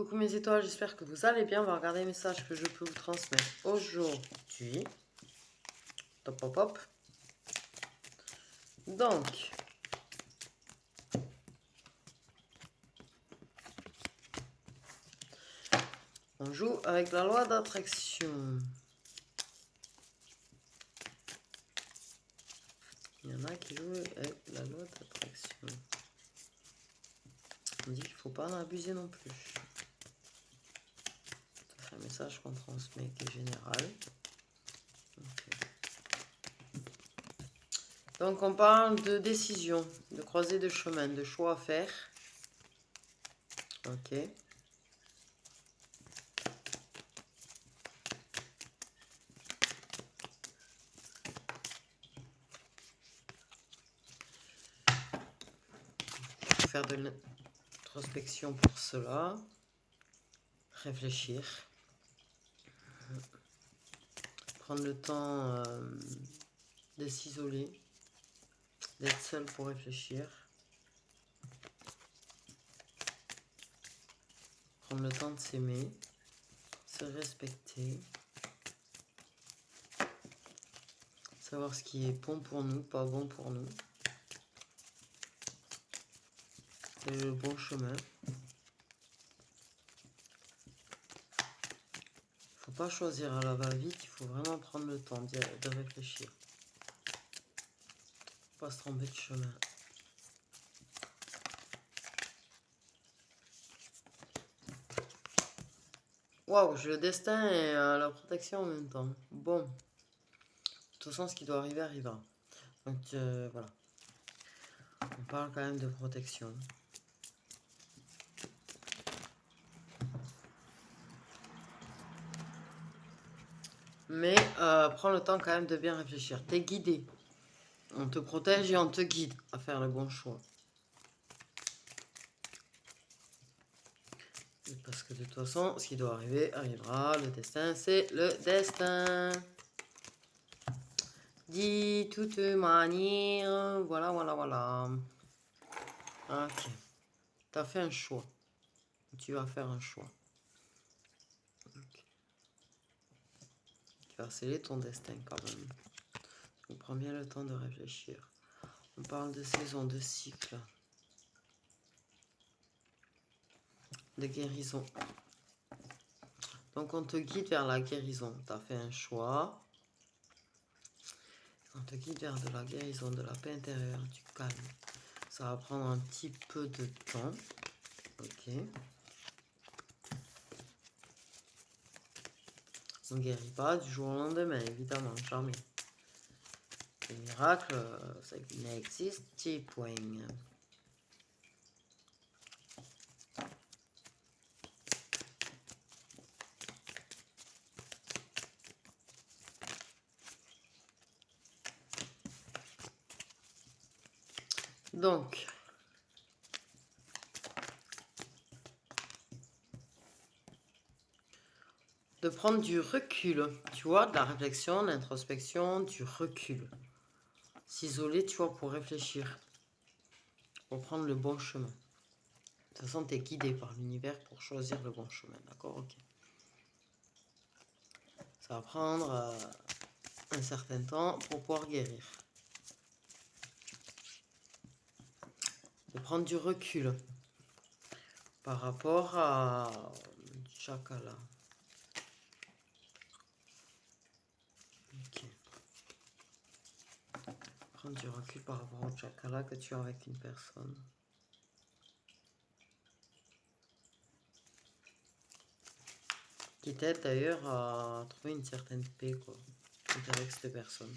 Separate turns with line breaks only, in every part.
Coucou mes étoiles, j'espère que vous allez bien. On va regarder les messages que je peux vous transmettre aujourd'hui. Top, hop, hop. Donc, on joue avec la loi d'attraction. Il y en a qui jouent avec la loi d'attraction. On dit qu'il ne faut pas en abuser non plus. C'est un message qu'on transmet qui est général. Okay. Donc on parle de décision, de croisée de chemin, de choix à faire. Ok. Faire de l'introspection pour cela, réfléchir, prendre le temps de s'isoler, d'être seul pour réfléchir, prendre le temps de s'aimer, se respecter, savoir ce qui est bon pour nous, pas bon pour nous, et le bon chemin. Il ne faut pas choisir à la va-vite, il faut vraiment prendre le temps de réfléchir. Pas se tromper de chemin. Waouh, j'ai le destin et la protection en même temps. Bon. De toute façon, ce qui doit arriver, arrivera. Donc, voilà. On parle quand même de protection. Mais prends le temps quand même de bien réfléchir. T'es guidé. On te protège et on te guide à faire le bon choix. Parce que de toute façon, ce qui doit arriver, arrivera. Le destin, c'est le destin. Dit toute manière. Voilà, voilà, voilà. Ok. Tu as fait un choix. Tu vas faire un choix. Okay. Tu vas sceller ton destin quand même. Donc, prends bien le temps de réfléchir. On parle de saison, de cycle. De guérison. Donc on te guide vers la guérison. Tu as fait un choix. On te guide vers de la guérison, de la paix intérieure, du calme. Ça va prendre un petit peu de temps. Ok. On ne guérit pas du jour au lendemain, évidemment, jamais. Les miracles, ça n'existe point. Donc, de prendre du recul, tu vois, de la réflexion, de l'introspection, du recul. S'isoler, tu vois, pour réfléchir, pour prendre le bon chemin. De toute façon, tu es guidé par l'univers pour choisir le bon chemin, d'accord? Ok. Ça va prendre un certain temps pour pouvoir guérir. De prendre du recul par rapport à Chakala. Ok. Prendre du recul par rapport au Chakala que tu as avec une personne. Qui t'aide d'ailleurs à trouver une certaine paix, quoi, avec cette personne.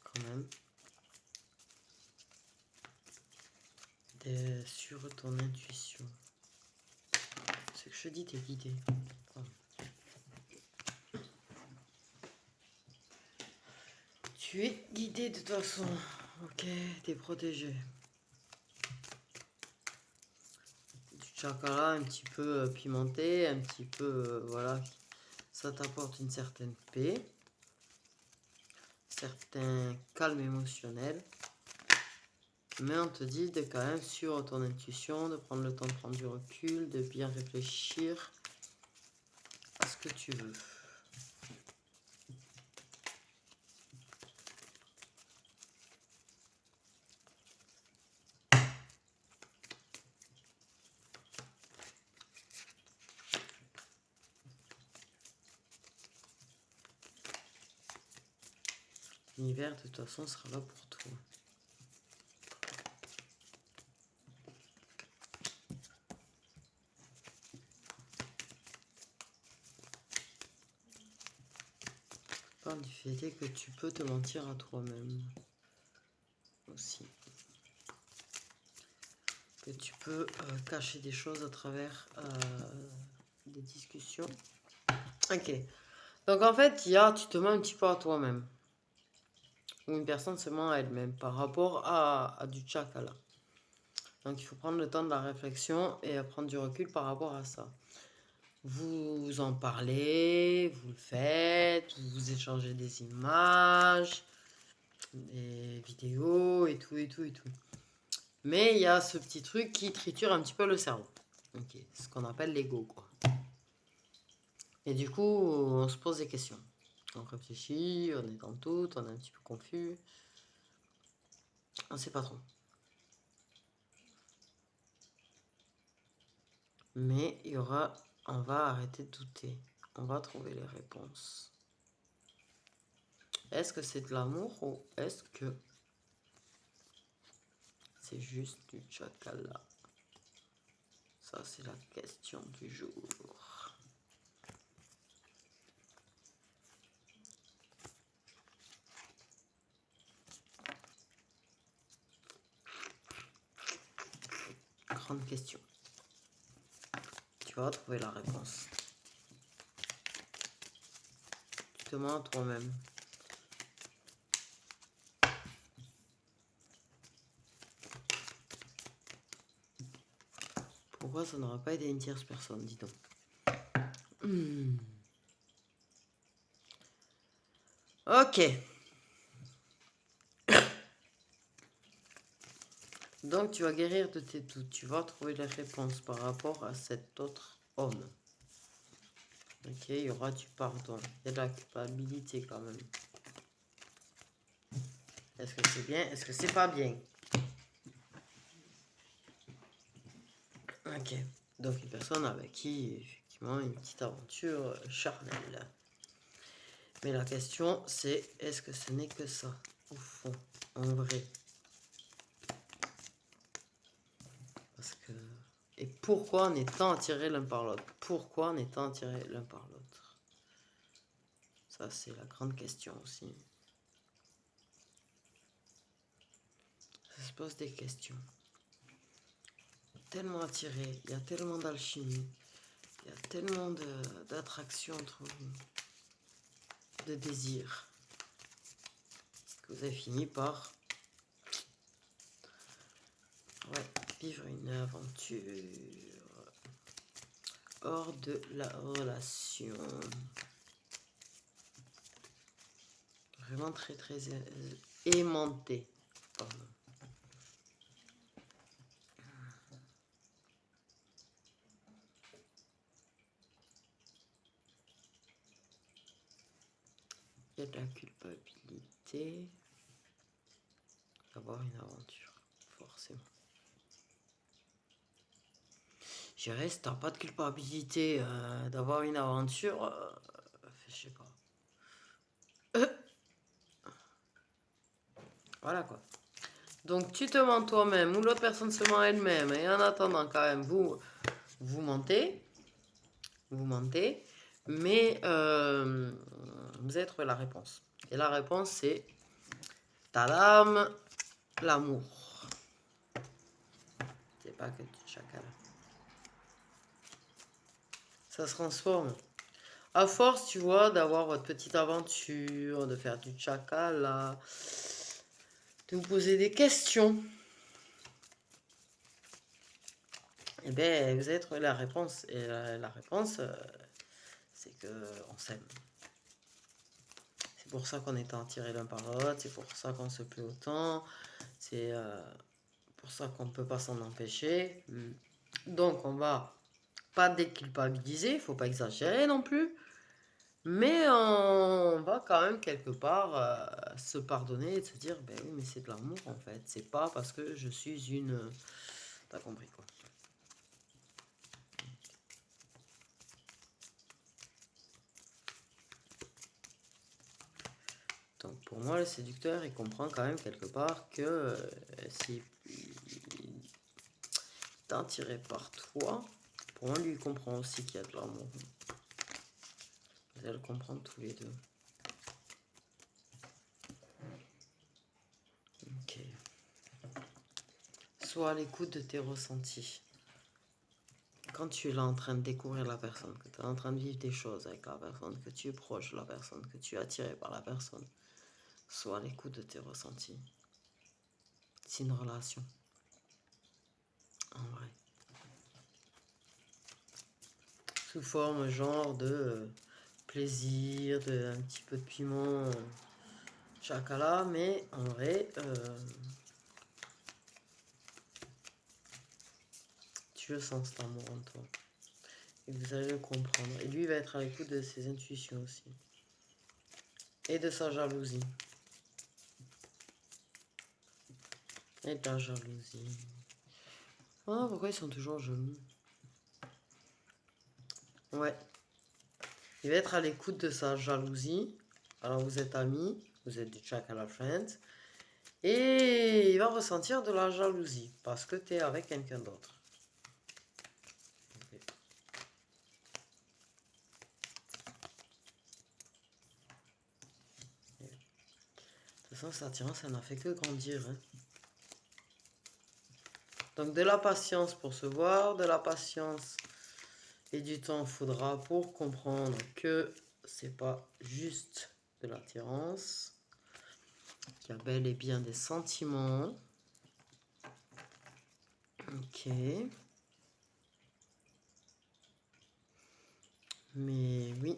Quand même. T'es sur ton intuition. Ce que je te dis, t'es guidé. Oh. Tu es guidé de toute façon. Ok, t'es protégé. Du chakra un petit peu pimenté, un petit peu, voilà. Ça t'apporte une certaine paix. Certain calme émotionnel. Mais on te dit de quand même suivre ton intuition, de prendre le temps de prendre du recul, de bien réfléchir à ce que tu veux. L'univers, de toute façon, sera là pour toi. Parle du fait que tu peux te mentir à toi-même aussi. Que tu peux cacher des choses à travers des discussions. Ok. Donc en fait, tu te mens un petit peu à toi-même. Ou une personne se ment à elle-même par rapport à du chakra. Donc il faut prendre le temps de la réflexion et prendre du recul par rapport à ça. Vous en parlez, vous le faites, vous échangez des images, des vidéos et tout, et tout, et tout. Mais il y a ce petit truc qui triture un petit peu le cerveau. Ok, ce qu'on appelle l'ego, quoi. Et du coup, on se pose des questions. On réfléchit, on est dans tout, on est un petit peu confus. On ne sait pas trop. Mais on va arrêter de douter. On va trouver les réponses. Est-ce que c'est de l'amour ou est-ce que c'est juste du chakala? Ça, c'est la question du jour. Grande question. Tu vas trouver la réponse. Tu te mens à toi-même. Pourquoi ça n'aura pas été une tierce personne, dis donc. Ok. Donc, tu vas guérir de tes doutes. Tu vas trouver les réponses par rapport à cet autre homme. Ok, il y aura du pardon. Il y a de la culpabilité quand même. Est-ce que c'est bien? Est-ce que c'est pas bien? Ok. Donc, une personne avec qui, effectivement, une petite aventure charnelle. Mais la question, c'est est-ce que ce n'est que ça, au fond, en vrai? Parce que... Et pourquoi on est tant attiré l'un par l'autre? Pourquoi on est tant attiré l'un par l'autre? Ça, c'est la grande question aussi. Ça se pose des questions. Tellement attiré, il y a tellement d'alchimie, il y a tellement d'attraction entre vous, de désir, que vous avez fini par vivre une aventure hors de la relation. Vraiment très très aimanté. Pardon. Il y a de la culpabilité d'avoir une aventure, forcément. Je dirais, si t'as pas de culpabilité d'avoir une aventure, je sais pas. Voilà quoi. Donc tu te mens toi-même ou l'autre personne se ment elle-même. Et en attendant quand même, vous mentez. Vous mentez. Mais vous avez trouvé la réponse. Et la réponse c'est tadam, l'amour. C'est pas que du chacal. Ça se transforme. À force, tu vois, d'avoir votre petite aventure, de faire du chakala, de vous poser des questions, et bien, vous avez trouvé la réponse. Et la réponse, c'est qu'on s'aime. C'est pour ça qu'on est attirés l'un par l'autre, c'est pour ça qu'on se plaît autant. C'est pour ça qu'on ne peut pas s'en empêcher. Donc, on va pas déculpabiliser, il faut pas exagérer non plus. Mais on va quand même quelque part se pardonner et se dire, ben oui, mais c'est de l'amour en fait. C'est pas parce que je suis une... T'as compris quoi. Donc pour moi, le séducteur, il comprend quand même quelque part que si il est attiré par toi, pour moi, lui, il comprend aussi qu'il y a de l'amour. Vous allez le comprendre tous les deux. Ok. Sois à l'écoute de tes ressentis. Quand tu es là en train de découvrir la personne, que tu es en train de vivre des choses avec la personne, que tu es proche de la personne, que tu es attiré par la personne, sois à l'écoute de tes ressentis. C'est une relation. En vrai. Sous forme genre de plaisir, de un petit peu de piment, chacala, mais en vrai, tu le sens cet amour en toi. Et vous allez le comprendre. Et lui, il va être à l'écoute de ses intuitions aussi. Et de sa jalousie. Et de la jalousie. Ah, pourquoi ils sont toujours jaloux? Ouais. Il va être à l'écoute de sa jalousie. Alors vous êtes amis, vous êtes du Chakala Friends. Et il va ressentir de la jalousie parce que tu es avec quelqu'un d'autre. Okay. De toute façon, cette attirance, ça n'a fait que grandir. Hein. Donc de la patience pour se voir, de la patience et du temps faudra pour comprendre que c'est pas juste de l'attirance, qu'il y a bel et bien des sentiments. Ok. Mais oui,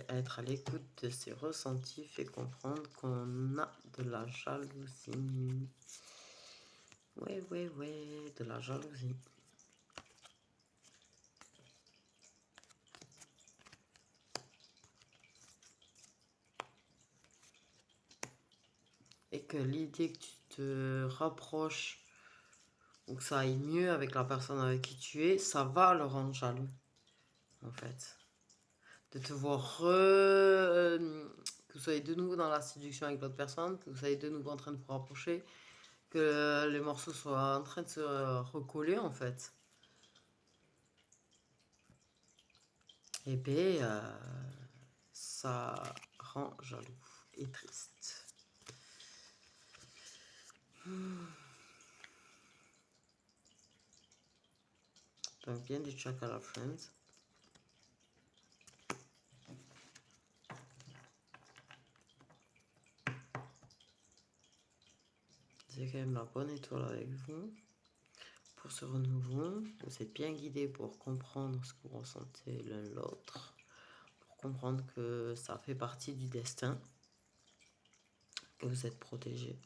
être à l'écoute de ses ressentis fait comprendre qu'on a de la jalousie. Ouais, de la jalousie. Et que l'idée que tu te rapproches ou que ça aille mieux avec la personne avec qui tu es, ça va le rendre jaloux, en fait. De te voir que vous soyez de nouveau dans la séduction avec l'autre personne, que vous soyez de nouveau en train de vous rapprocher, que les morceaux soient en train de se recoller, en fait. Et bien, ça rend jaloux et triste. Donc bien du Chakala Friends. C'est quand même la bonne étoile avec vous. Pour ce renouveau, vous êtes bien guidé pour comprendre ce que vous ressentez l'un l'autre. Pour comprendre que ça fait partie du destin. Que vous êtes protégé.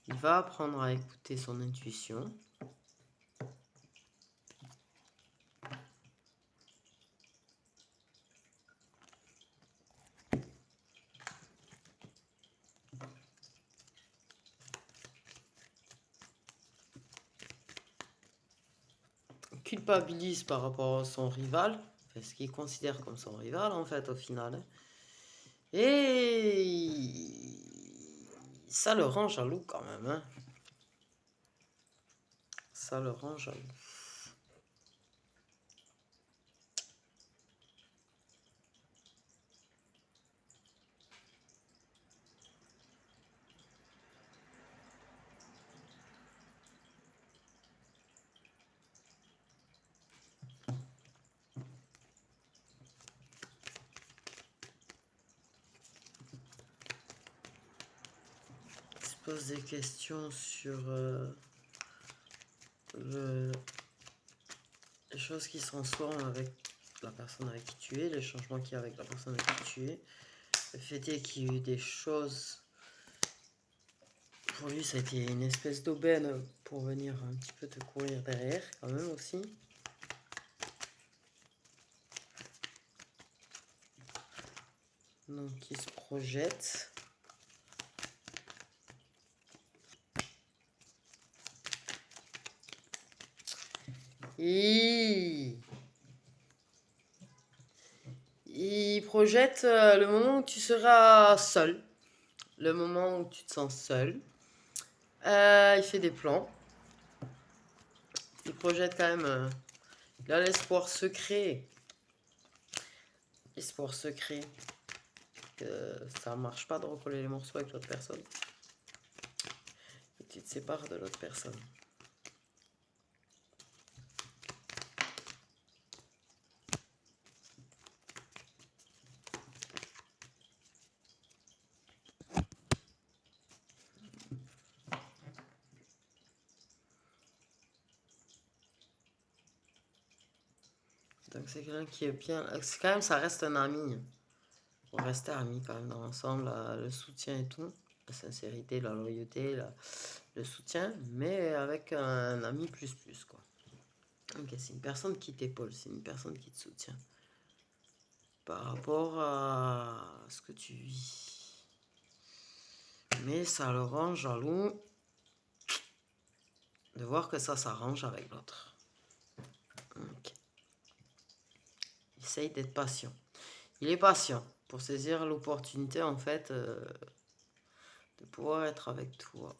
Il va apprendre à écouter son intuition. Culpabilise par rapport à son rival. Enfin, ce qu'il considère comme son rival, en fait, au final. Et ça le rend jaloux quand même. Hein. Ça le rend jaloux. Il se pose des questions sur les choses qui se transforment avec la personne avec qui tu es, les changements qu'il y a avec la personne avec qui tu es. Le fait est qu'il y a eu des choses. Pour lui, ça a été une espèce d'aubaine pour venir un petit peu te courir derrière, quand même aussi. Donc, il se projette. Il projette le moment où tu seras seul. Le moment où tu te sens seul. Il fait des plans. Il projette quand même. Il a l'espoir secret. L'espoir secret. Que ça marche pas de recoller les morceaux avec l'autre personne. Et tu te sépares de l'autre personne. Donc c'est quelqu'un qui est bien. C'est quand même, ça reste un ami. On reste amis quand même dans l'ensemble, le soutien et tout. La sincérité, la loyauté, le soutien, mais avec un ami plus quoi. Ok, c'est une personne qui t'épaule, c'est une personne qui te soutient. Par rapport à ce que tu vis. Mais ça le rend jaloux de voir que ça s'arrange avec l'autre. Ok. Essaye d'être patient. Il est patient pour saisir l'opportunité en fait de pouvoir être avec toi.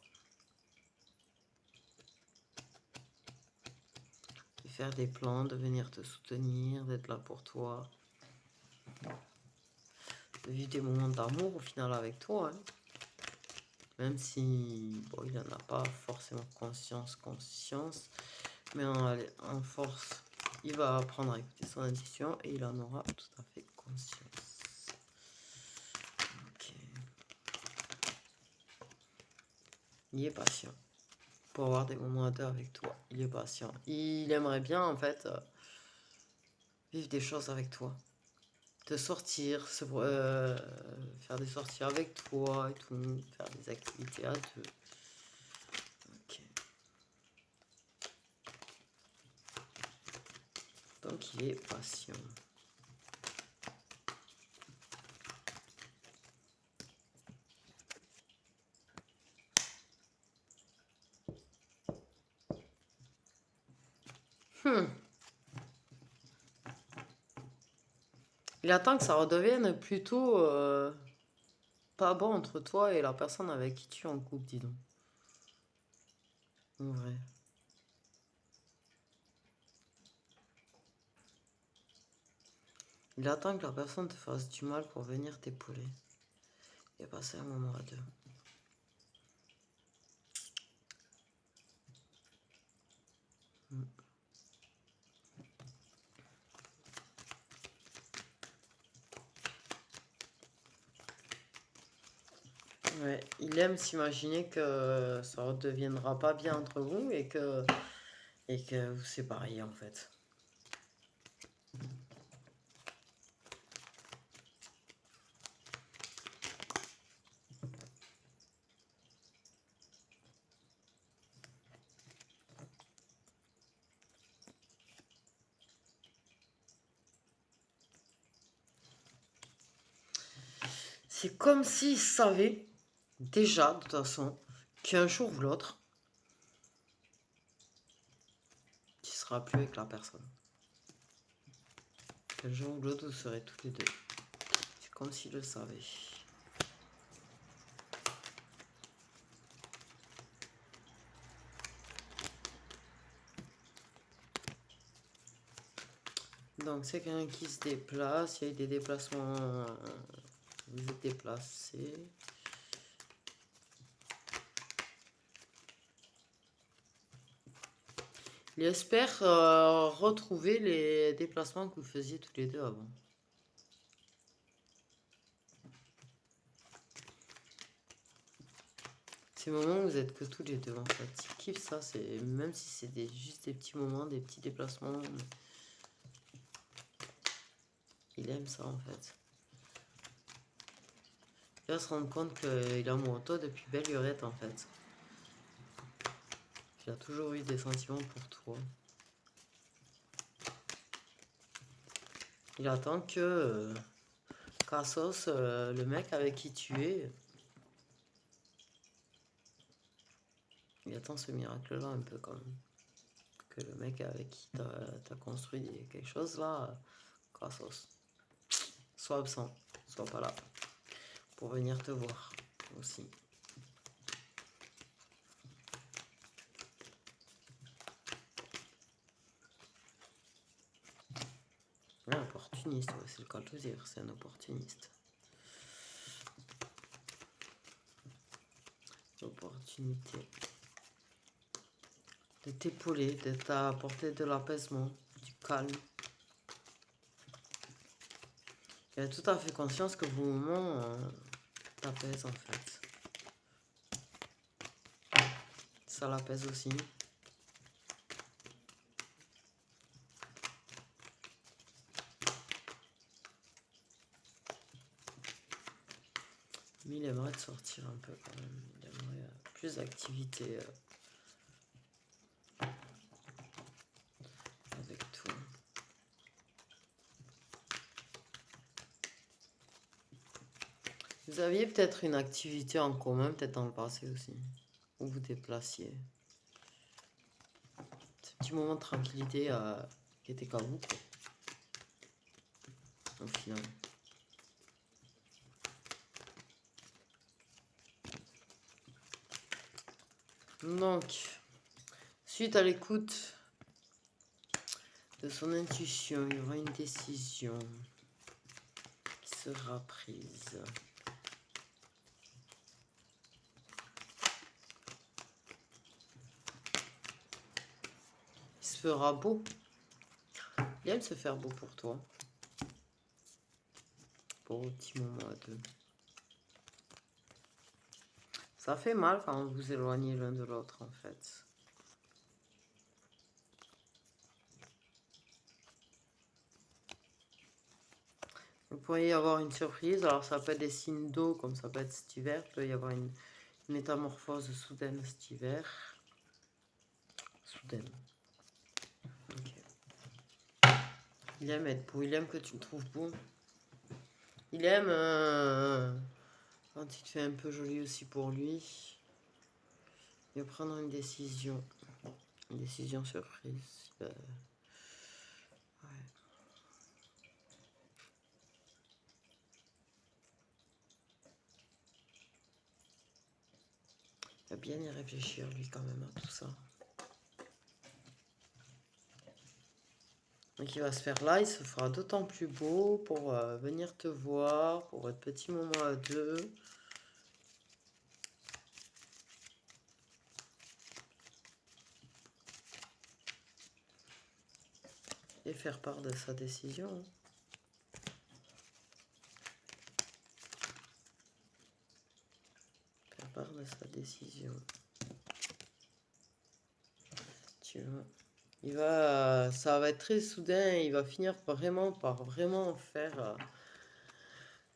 De faire des plans, de venir te soutenir, d'être là pour toi. De vivre des moments d'amour au final avec toi. Hein. Même si bon, il n'en a pas forcément conscience. Mais en force, il va apprendre à écouter son intuition et il en aura tout à fait conscience. Ok. Il est patient pour avoir des moments à deux avec toi. Il est patient. Il aimerait bien en fait vivre des choses avec toi. Te sortir, faire des sorties avec toi et tout, faire des activités à deux. Ok. Donc il est patient. Il attend que ça redevienne plutôt pas bon entre toi et la personne avec qui tu es en couple, dis donc. En vrai. Il attend que la personne te fasse du mal pour venir t'épauler. Et passer un moment à deux. Ouais, il aime s'imaginer que ça ne deviendra pas bien entre vous et que vous sépariez en fait. C'est comme s'il savait déjà de toute façon qu'un jour ou l'autre, tu ne seras plus avec la personne. Qu'un jour ou l'autre, vous serez tous les deux. C'est comme s'il le savait. Donc c'est quelqu'un qui se déplace, il y a eu des déplacements, vous êtes déplacés. Il espère retrouver les déplacements que vous faisiez tous les deux avant. Ces moments où vous êtes que tous les deux en fait. Il kiffe ça, même si c'est juste des petits moments, des petits déplacements. il aime ça en fait. Il va se rendre compte qu'il est amoureux de toi depuis belle lurette en fait. Il a toujours eu des sentiments pour toi. Il attend que Cassos, le mec avec qui tu es, il attend ce miracle-là un peu quand même. Que le mec avec qui t'as construit quelque chose là, Cassos, soit absent, soit pas là, pour venir te voir aussi. Un opportuniste, ouais, c'est le cas de le dire, c'est un opportuniste. Opportunité de t'épauler, de t'apporter de l'apaisement, du calme. Il a tout à fait conscience que vos moments t'apaisent en fait. Ça l'apaise aussi. Mais il aimerait te sortir un peu quand même. Il aimerait plus d'activité avec toi. Vous aviez peut-être une activité en commun, peut-être dans le passé aussi, où vous déplaciez. Ce petit moment de tranquillité qui était qu'à vous, quoi, au final. Donc, suite à l'écoute de son intuition, il y aura une décision qui sera prise. Il se fera beau. Il aime se faire beau pour toi. Pour un petit moment à deux. Ça fait mal quand vous vous éloignez l'un de l'autre en fait. Vous pourriez y avoir une surprise, alors ça peut être des signes d'eau comme ça peut être cet hiver, il peut y avoir une métamorphose soudaine cet hiver. Soudaine. Ok. Il aime être beau, il aime que tu le trouves beau. Il aime quand tu te fais un peu joli aussi pour lui. Il va prendre une décision surprise. Ouais. Il va bien y réfléchir lui quand même à tout ça. Donc il va se faire là, il se fera d'autant plus beau pour venir te voir, pour votre petit moment à deux. Et faire part de sa décision. Faire part de sa décision. Tu vois. Ça va être très soudain, il va finir vraiment par vraiment faire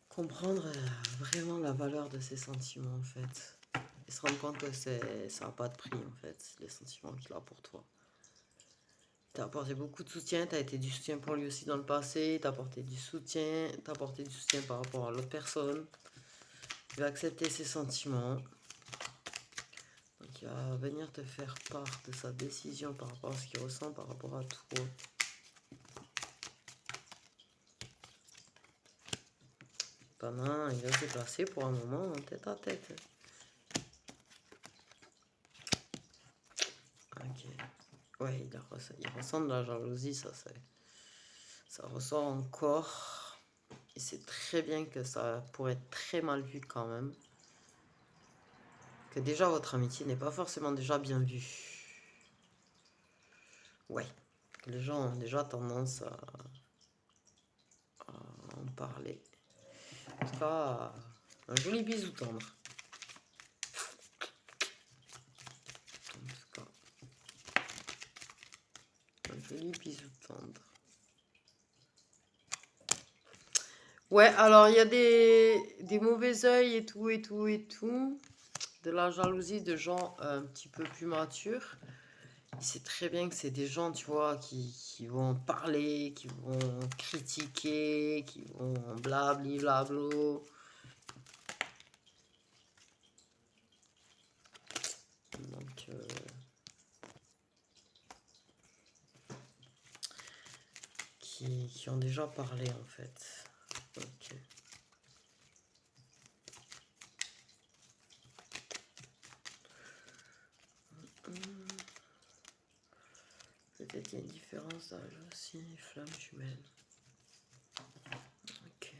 comprendre vraiment la valeur de ses sentiments en fait. Et se rendre compte que ça n'a pas de prix en fait, les sentiments qu'il a pour toi. T'as apporté beaucoup de soutien, t'as été du soutien pour lui aussi dans le passé, t'as apporté du soutien par rapport à l'autre personne. Il va accepter ses sentiments. Donc il va venir te faire part de sa décision par rapport à ce qu'il ressent par rapport à toi. Pendant, il va se déplacer pour un moment en tête à tête. Ok. Ouais, il ressent de la jalousie, ça ressort encore. Et c'est très bien que ça pourrait être très mal vu quand même. Que déjà votre amitié n'est pas forcément déjà bien vue. Ouais. Les gens ont déjà tendance à en parler. En tout cas, un joli bisou tendre. En tout cas, un joli bisou tendre. Ouais, alors il y a des mauvais œils et tout, et tout, et tout. De la jalousie de gens un petit peu plus matures. Il sait très bien que c'est des gens, tu vois, qui vont parler, qui vont critiquer, qui vont blabli blablo. Donc, qui ont déjà parlé en fait. Ok. Peut-être qu'il y a une différence d'âge aussi, flamme jumelle. Ok.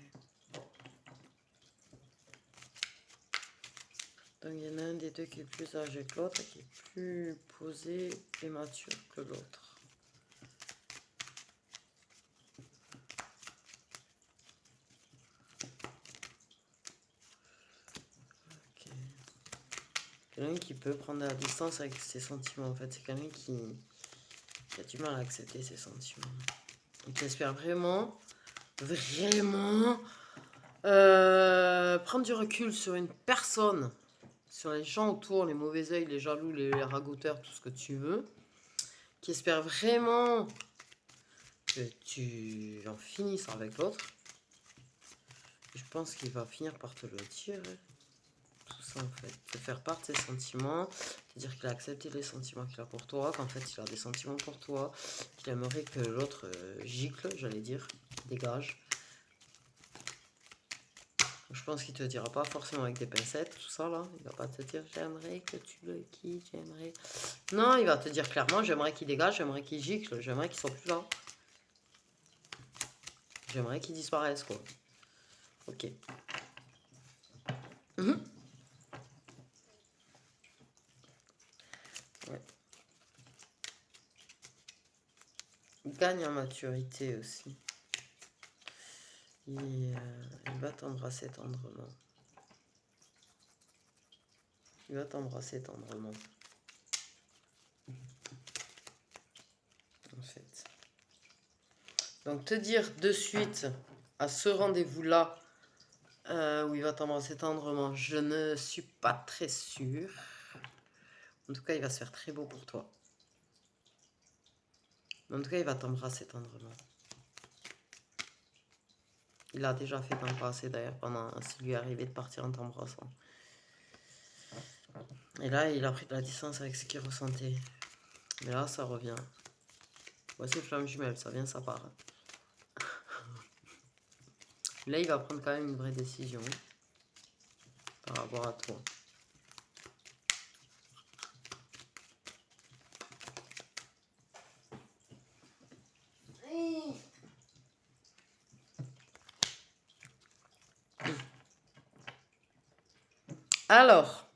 Donc il y en a un des deux qui est plus âgé que l'autre, qui est plus posé et mature que l'autre. Ok. Quelqu'un qui peut prendre de la distance avec ses sentiments en fait. C'est quelqu'un qui a du mal à accepter ses sentiments. Et qui espère vraiment, vraiment prendre du recul sur une personne, sur les gens autour, les mauvais œils, les jaloux, les ragoûteurs, tout ce que tu veux. Qui espère vraiment que tu en finisses avec l'autre. Je pense qu'il va finir par te le dire. Tout ça en fait. Te faire part de ses sentiments. Te dire qu'il a accepté les sentiments qu'il a pour toi. Qu'en fait il a des sentiments pour toi. Qu'il aimerait que l'autre gicle, j'allais dire. Dégage. Je pense qu'il te dira pas forcément avec des pincettes, tout ça là. Il va pas te dire j'aimerais que tu le quittes, j'aimerais. Non, il va te dire clairement j'aimerais qu'il dégage, j'aimerais qu'il gicle, j'aimerais qu'il soit plus là. J'aimerais qu'il disparaisse quoi. Ok. Ouais. Il gagne en maturité aussi. Il va t'embrasser tendrement. Il va t'embrasser tendrement. En fait. Donc te dire de suite à ce rendez-vous-là où il va t'embrasser tendrement, je ne suis pas très sûre. En tout cas, il va se faire très beau pour toi. En tout cas, il va t'embrasser tendrement. Il l'a déjà fait dans le passé d'ailleurs, pendant s'il lui est arrivé de partir en t'embrassant. Et là, il a pris de la distance avec ce qu'il ressentait. Mais là, ça revient. Voici flamme jumelle, ça vient, ça part. Là, il va prendre quand même une vraie décision par rapport à toi. Alors,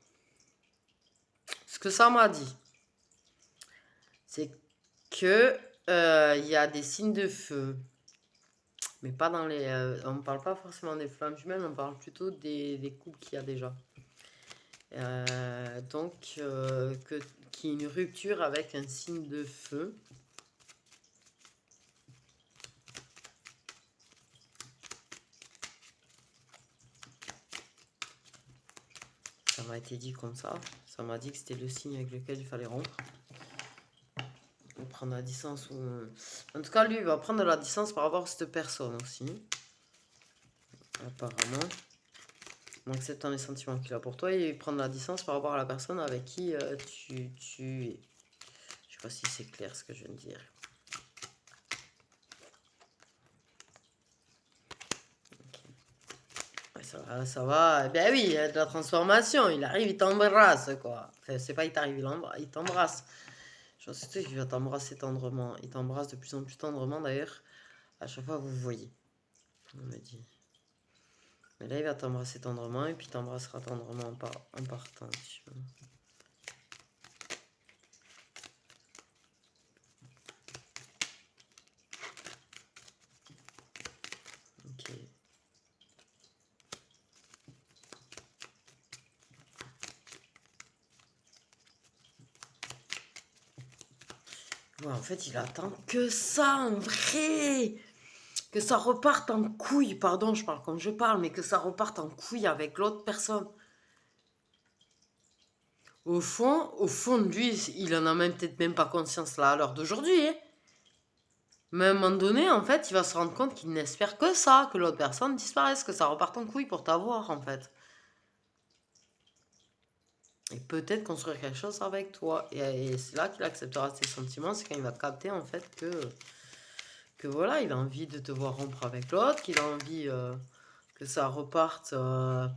ce que ça m'a dit, c'est que il y a des signes de feu, mais pas dans les. On ne parle pas forcément des flammes jumelles, on parle plutôt des couples qu'il y a déjà. Donc, qu'il y ait une rupture avec un signe de feu. Ça m'a été dit comme ça. Ça m'a dit que c'était le signe avec lequel il fallait rompre. Ou prendre la distance. Ou... En tout cas, lui, il va prendre de la distance par rapport à cette personne aussi. Apparemment. En acceptant les sentiments qu'il a pour toi, et prendre la distance par rapport à la personne avec qui tu es. Je sais pas si c'est clair ce que je viens de dire. Okay. Ça va. Eh ben oui, il y a de la transformation. Il arrive, il t'embrasse, quoi. Enfin, c'est pas il t'arrive, il t'embrasse. Je sais qu'il va t'embrasser tendrement. Il t'embrasse de plus en plus tendrement, d'ailleurs. À chaque fois, vous voyez. On me dit. Mais là, il va t'embrasser tendrement, et puis t'embrassera tendrement en partant. Tu vois. Ok. Ouais, en fait, il attend que ça, en vrai. Que ça reparte en couille, pardon, je parle comme je parle, mais que ça reparte en couille avec l'autre personne. Au fond de lui, il en a même peut-être même pas conscience là à l'heure d'aujourd'hui. Hein. Mais à un moment donné, en fait, il va se rendre compte qu'il n'espère que ça, que l'autre personne disparaisse, que ça reparte en couille pour t'avoir, en fait. Et peut-être construire quelque chose avec toi. Et c'est là qu'il acceptera ses sentiments, c'est quand il va capter, en fait, que voilà, il a envie de te voir rompre avec l'autre, qu'il a envie que ça reparte,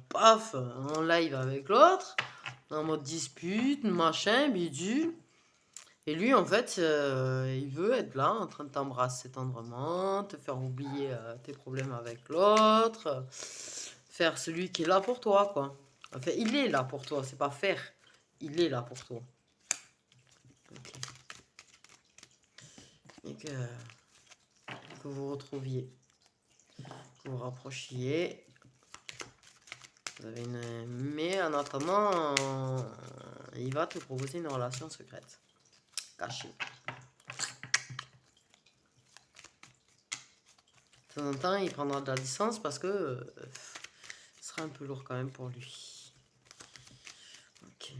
paf, en live avec l'autre, en mode dispute, machin, bidule. Et lui, en fait, il veut être là, en train de t'embrasser tendrement, te faire oublier tes problèmes avec l'autre, faire celui qui est là pour toi, quoi. Enfin, il est là pour toi, c'est pas faire. Il est là pour toi. Ok. Et que vous vous retrouviez, que vous rapprochiez. Vous avez une... Mais en attendant, il va te proposer une relation secrète, cachée. De temps en temps, il prendra de la distance parce que ce sera un peu lourd quand même pour lui. Ok.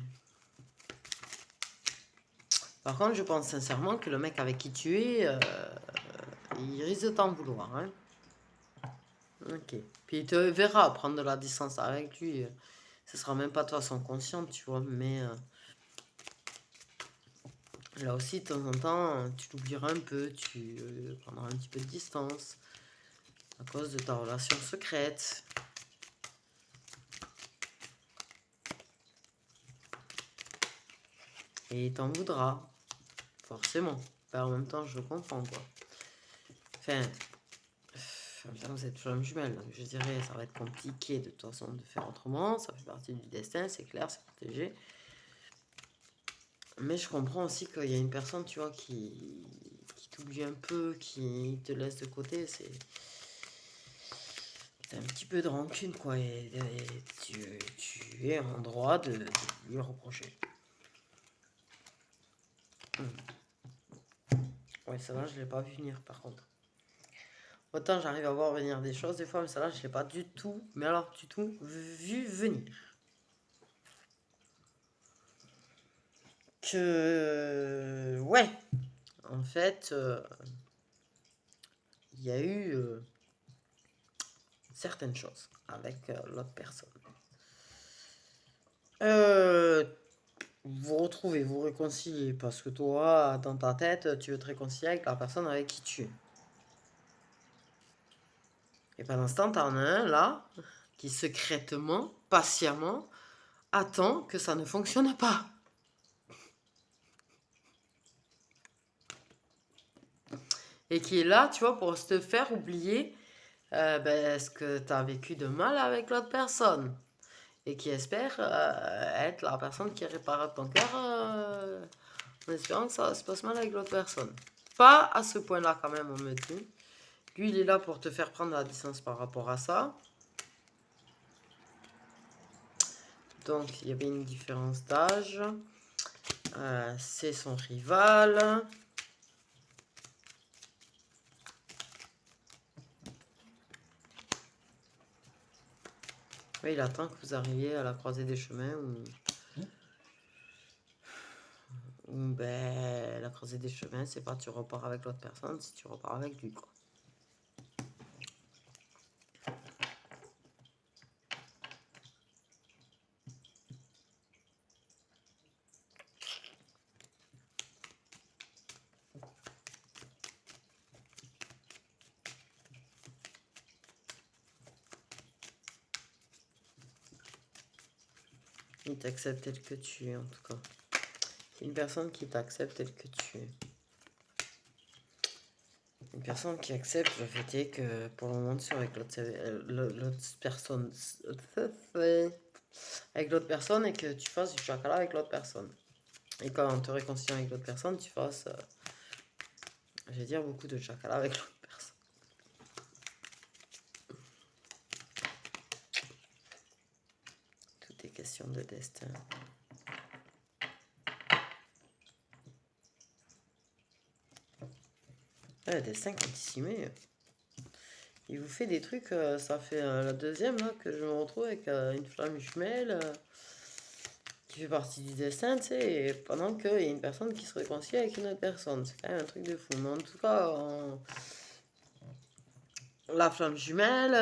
Par contre, je pense sincèrement que le mec avec qui tu es, il risque de t'en vouloir. Hein. Ok. Puis il te verra prendre de la distance avec lui. Ce sera même pas de façon consciente, tu vois. Mais là aussi, de temps en temps, tu l'oublieras un peu. Tu prendras un petit peu de distance à cause de ta relation secrète. Et il t'en voudra. Forcément. Ben, en même temps, je comprends, quoi. Enfin, vous êtes flammes jumelles, donc je dirais ça va être compliqué de toute façon de faire autrement, ça fait partie du destin, c'est clair, c'est protégé. Mais je comprends aussi qu'il y a une personne, tu vois, qui t'oublie un peu, qui te laisse de côté, c'est un petit peu de rancune, quoi, et tu es en droit de lui reprocher. Ouais, ça va, je l'ai pas vu venir par contre. Autant j'arrive à voir venir des choses des fois, mais ça là, je l'ai pas du tout, mais alors du tout, vu venir. Que... Ouais, en fait, il y a eu certaines choses avec l'autre personne. Vous retrouvez, vous réconciliez, parce que toi, dans ta tête, tu veux te réconcilier avec la personne avec qui tu es. Et pendant ce temps, t'en as un là, qui secrètement, patiemment, attend que ça ne fonctionne pas. Et qui est là, tu vois, pour te faire oublier ce que tu as vécu de mal avec l'autre personne. Et qui espère être la personne qui répare ton cœur en espérant que ça se passe mal avec l'autre personne. Pas à ce point-là quand même, on me dit. Lui, il est là pour te faire prendre la distance par rapport à ça. Donc, il y avait une différence d'âge. C'est son rival. Oui, il attend que vous arriviez à la croisée des chemins ou la croisée des chemins, c'est pas tu repars avec l'autre personne, si tu repars avec lui, quoi. Il t'accepte tel que tu es, en tout cas. C'est une personne qui t'accepte tel que tu es. Une personne qui accepte le fait est que pour le moment tu es avec l'autre personne. Avec l'autre personne et que tu fasses du chakra avec l'autre personne. Et quand on te réconcilie avec l'autre personne, tu fasses, je vais dire, beaucoup de chakra avec l'autre personne. Tout est question de destin. Le destin quand il s'y met. Il vous fait des trucs, ça fait la deuxième là que je me retrouve avec une flamme jumelle qui fait partie du destin, tu sais, et pendant qu'il y a une personne qui se réconcilie avec une autre personne. C'est quand même un truc de fou. Mais en tout cas, la flamme jumelle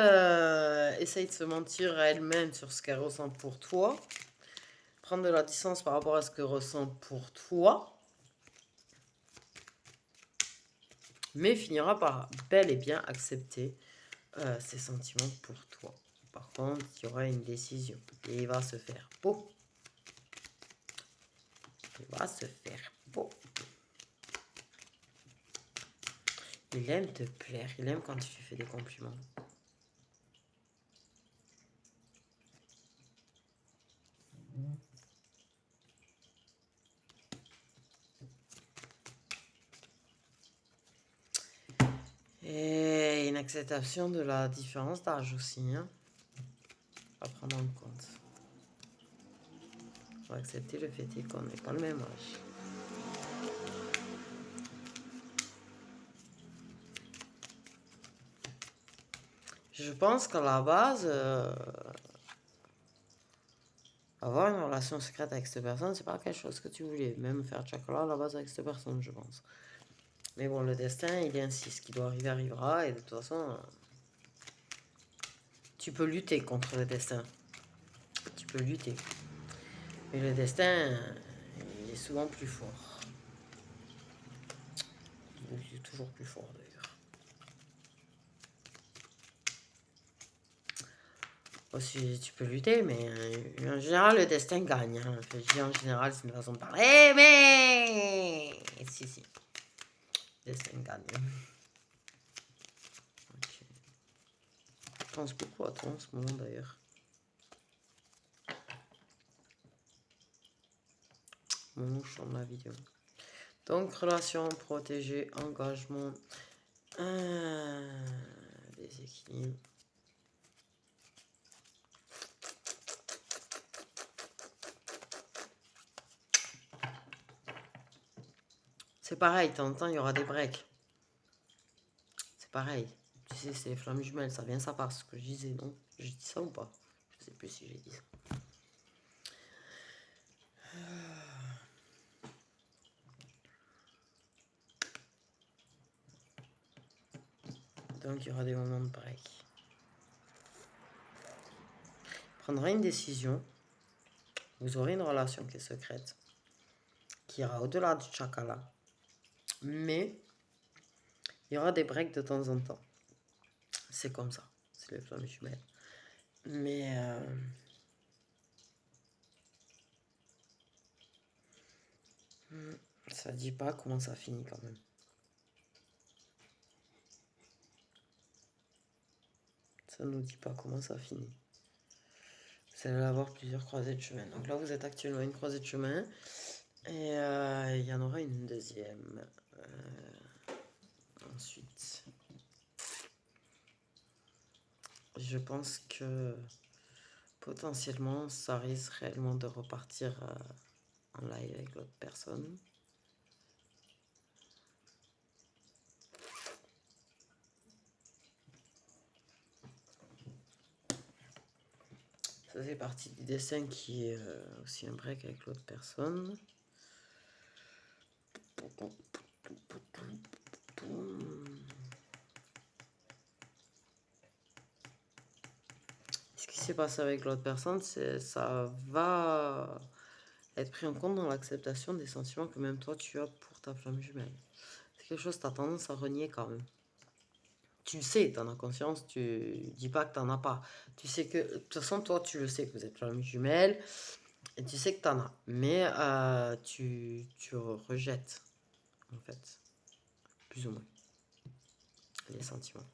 essaye de se mentir à elle-même sur ce qu'elle ressent pour toi, prendre de la distance par rapport à ce qu'elle ressent pour toi, mais finira par bel et bien accepter ses sentiments pour toi. Par contre, il y aura une décision et il va se faire beau. Il va se faire beau. Il aime te plaire, il aime quand tu lui fais des compliments. Et une acceptation de la différence d'âge aussi, hein, à prendre en compte. Il faut accepter le fait qu'on n'est pas le même âge. Je pense qu'à la base, avoir une relation secrète avec cette personne, c'est pas quelque chose que tu voulais. Même faire chocolat à la base avec cette personne, je pense. Mais bon, le destin, il est ainsi. Ce qui doit arriver, arrivera. Et de toute façon, tu peux lutter contre le destin. Tu peux lutter. Mais le destin, il est souvent plus fort. Il est toujours plus fort, d'ailleurs. Aussi, tu peux lutter, mais en général, le destin gagne. Hein. Je dis en général, c'est une façon de parler, mais... Si. Le destin gagne. Okay. Je pense beaucoup à toi en ce moment, d'ailleurs. Mon je tourne la vidéo. Donc, relation protégée, engagement, déséquilibre. C'est pareil, de temps en temps, il y aura des breaks. C'est pareil. Tu sais, c'est les flammes jumelles, ça vient, ça part, ce que je disais, non? J'ai dit ça ou pas? Je sais plus si j'ai dit ça. Donc, il y aura des moments de break. Prendra une décision. Vous aurez une relation qui est secrète, qui ira au-delà du chakala. Mais il y aura des breaks de temps en temps. C'est comme ça. C'est les flammes jumelles. Mais ça dit pas comment ça finit quand même. Ça nous dit pas comment ça finit. Vous allez avoir plusieurs croisées de chemin. Donc là, vous êtes actuellement à une croisée de chemin. Et il y en aura une deuxième. Ensuite. Je pense que potentiellement, ça risque réellement de repartir en live avec l'autre personne. Ça fait partie du dessin qui est aussi un break avec l'autre personne. Ce qui s'est passé avec l'autre personne, ça va être pris en compte dans l'acceptation des sentiments que même toi tu as pour ta flamme jumelle. C'est quelque chose que tu as tendance à renier quand même. Tu le sais, tu en as conscience, tu dis pas que tu n'en as pas. Tu sais que, de toute façon, toi, tu le sais que vous êtes flamme jumelle, et tu sais que tu en as. Mais tu rejettes, en fait, plus ou moins, les sentiments.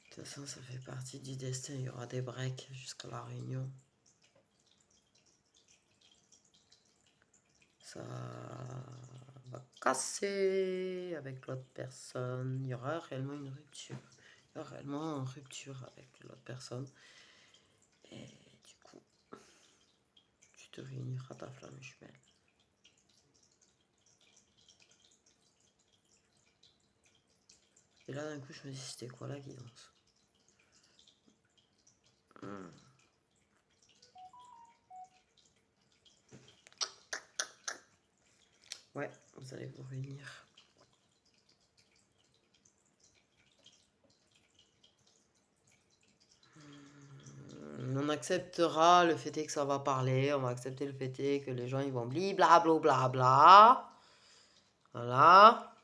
De toute façon, ça fait partie du destin. Il y aura des breaks jusqu'à la réunion. Ça va casser avec l'autre personne. Il y aura réellement une rupture. Il y aura réellement une rupture avec l'autre personne. Et du coup, tu te réuniras ta flamme jumelle. Et là, d'un coup, je me dis, c'était quoi la guidance? Ouais, vous allez vous réunir. On acceptera le fait que ça va parler, on va accepter le fait que les gens ils vont blablabla. Voilà.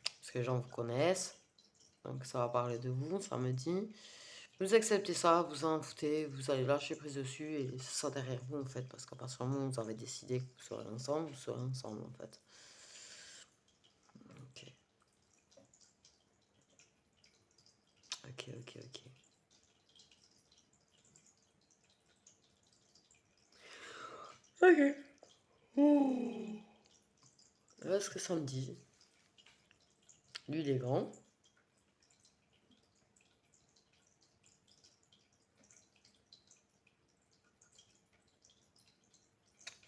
Parce que les gens vous connaissent. Donc ça va parler de vous samedi. Vous acceptez ça, vous en foutez, vous allez lâcher prise dessus et laissez ça derrière vous en fait. Parce qu'à partir du moment où vous avez décidé que vous serez ensemble, vous serez ensemble en fait. Ok. Ok. Ok. Voilà ce que ça me dit. Lui, il est grand.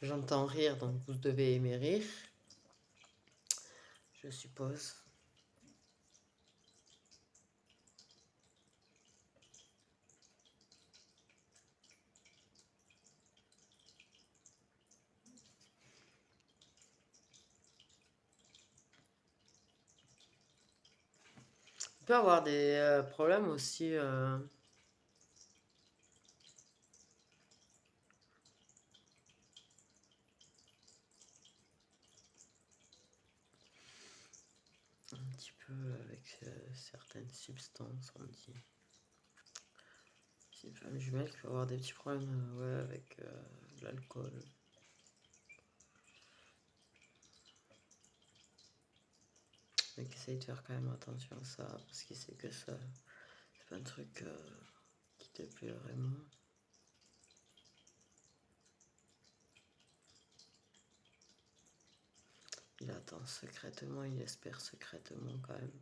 J'entends rire, donc vous devez aimer rire. Je suppose. Il peut avoir des problèmes aussi. Un petit peu avec certaines substances, on dit. C'est une femme jumelle qui peut avoir des petits problèmes ouais, avec l'alcool. Mais qui essaye de faire quand même attention à ça, parce qu'il sait que ça, c'est pas un truc qui te plaît vraiment. Il attend secrètement, il espère secrètement quand même.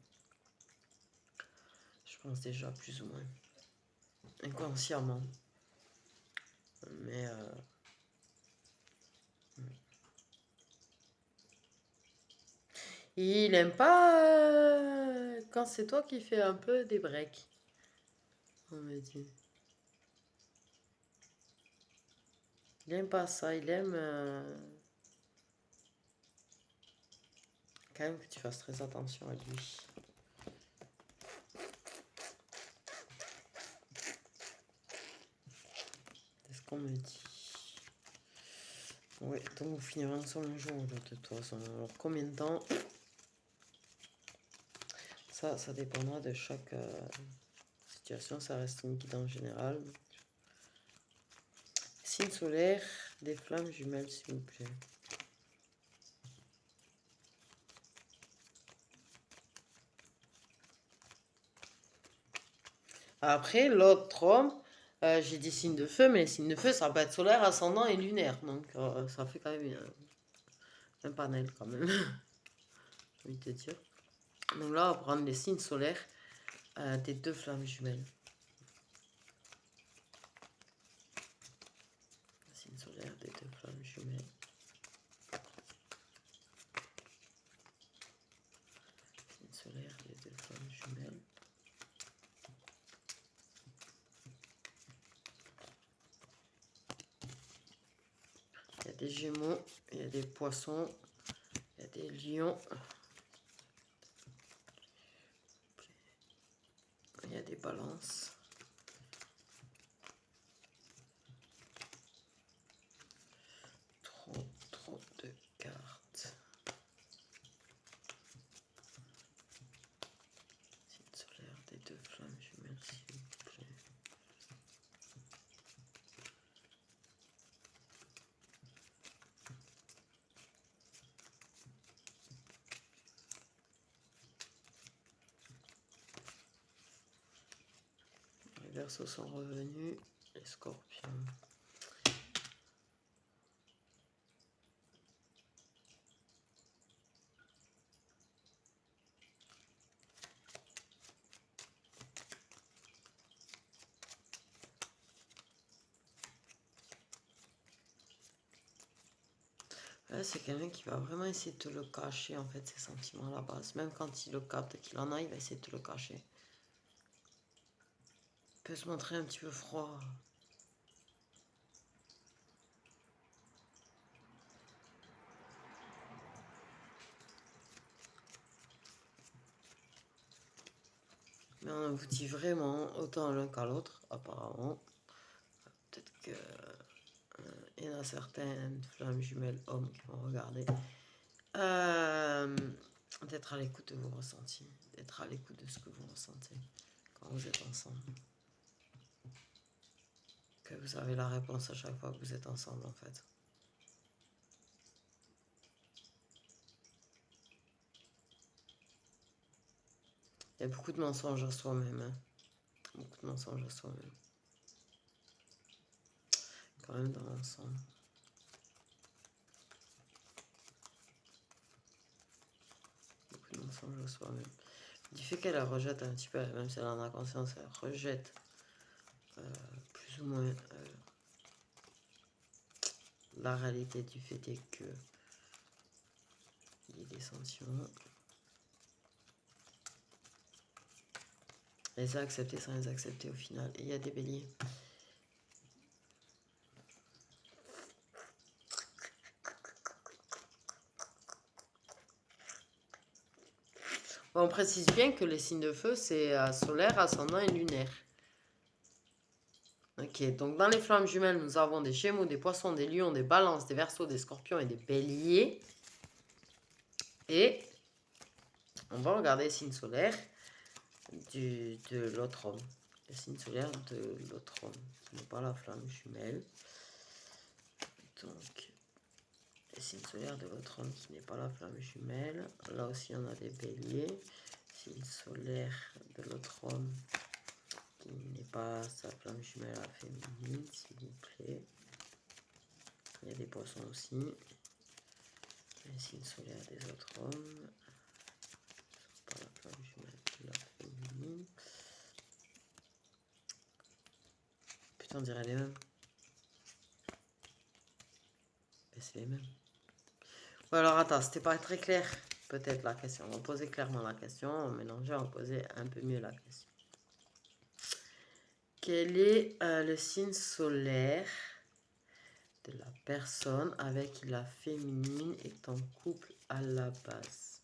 Je pense déjà plus ou moins. Inconsciemment. Mais il aime pas quand c'est toi qui fais un peu des breaks. On me dit. Il aime pas ça, il aime quand même que tu fasses très attention à lui. C'est ce qu'on me dit. Ouais, donc vous finirez ensemble un jour ou l'autre de toute façon. Alors combien de temps? Ça dépendra de chaque situation, ça reste une guidance générale. Signe solaire, des flammes jumelles s'il vous plaît. Après, l'autre homme, j'ai des signes de feu, mais les signes de feu, ça peut être solaire, ascendant et lunaire. Donc, ça fait quand même un panel, quand même. J'ai envie de te dire. Donc là, on va prendre les signes solaires des deux flammes jumelles. Les signes solaires des deux flammes jumelles. Signes solaires des deux flammes jumelles. Il y a des Gémeaux, il y a des Poissons, il y a des Lions. Il y a des Balances. Trop de cartes. Signe solaire des deux flammes jumelles, s'il vous plaît. Les Verseaux sont revenus. Les Scorpions. Là, c'est quelqu'un qui va vraiment essayer de te le cacher, en fait, ses sentiments à la base. Même quand il le capte qu'il en a, il va essayer de te le cacher. Il peut se montrer un petit peu froid. Mais on vous dit vraiment autant l'un qu'à l'autre, apparemment. Peut-être que il y en a certaines flammes jumelles hommes qui vont regarder. D'être à l'écoute de vos ressentis, d'être à l'écoute de ce que vous ressentez quand vous êtes ensemble. Que vous avez la réponse à chaque fois que vous êtes ensemble, en fait. Il y a beaucoup de mensonges à soi-même. Hein. Beaucoup de mensonges à soi-même. Quand même dans l'ensemble. Beaucoup de mensonges à soi-même. Du fait qu'elle rejette un petit peu, même si elle en a conscience, elle rejette plus ou moins la réalité du fait est que il y a des sentiments. Les accepter sans les accepter au final. Et il y a des béliers. Bon, on précise bien que les signes de feu, c'est solaire, ascendant et lunaire. Ok, donc dans les flammes jumelles, nous avons des Gémeaux, des Poissons, des Lions, des Balances, des Verseaux, des Scorpions et des Béliers. Et on va regarder les signes solaires de l'autre homme. Le signe solaire de l'autre homme, qui n'est pas la flamme jumelle. Donc, le signe solaire de l'autre homme qui n'est pas la flamme jumelle. Là aussi, on a des Béliers. Signe solaire de l'autre homme qui n'est pas sa flamme jumelle à féminine, s'il vous plaît. Il y a des Poissons aussi. Les signes solaires des autres hommes. Pas la flamme jumelle de la féminine. Putain, on dirait les mêmes. Mais c'est les mêmes. Bon, alors attends, c'était pas très clair. Peut-être la question. On va poser clairement la question. On mélangeait, on va poser un peu mieux la question. Quel est le signe solaire de la personne avec qui la féminine est en couple à la base?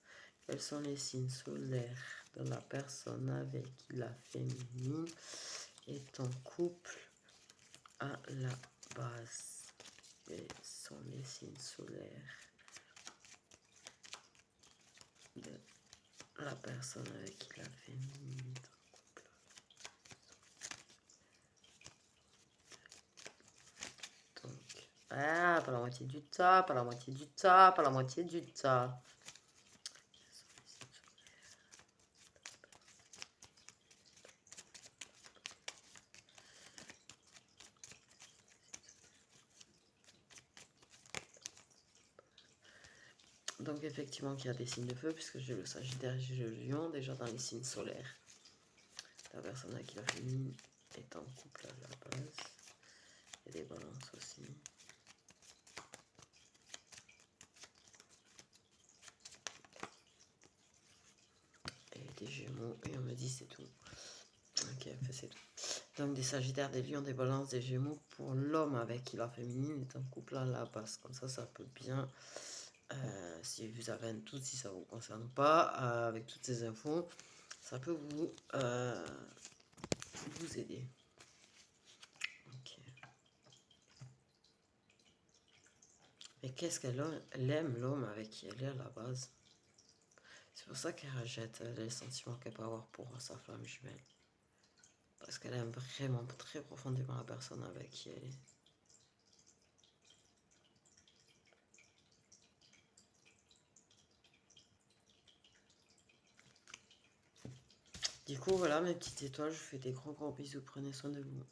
Quels sont les signes solaires de la personne avec qui la féminine est en couple à la base? Quels sont les signes solaires de la personne avec qui la féminine est en couple? Donc, pas la moitié du tas, pas la moitié du tas, pas la moitié du tas. Donc effectivement qu'il y a des signes de feu, puisque j'ai le Sagittaire et j'ai le Lion, déjà dans les signes solaires. La personne avec qui la féminine est en couple à la base. Il y a des Balances aussi. Et des Gémeaux, et on me dit c'est tout. Ok, c'est tout. Donc des Sagittaires, des Lions, des Balances, des Gémeaux pour l'homme avec qui la féminine est en couple à la base. Comme ça peut bien... si vous avez un doute, si ça ne vous concerne pas, avec toutes ces infos, ça peut vous aider. Ok. Mais qu'est-ce qu'elle aime, l'homme avec qui elle est à la base? C'est pour ça qu'elle rejette les sentiments qu'elle peut avoir pour sa flamme jumelle. Parce qu'elle aime vraiment très profondément la personne avec qui elle est. Du coup, voilà mes petites étoiles, je vous fais des gros bisous, prenez soin de vous.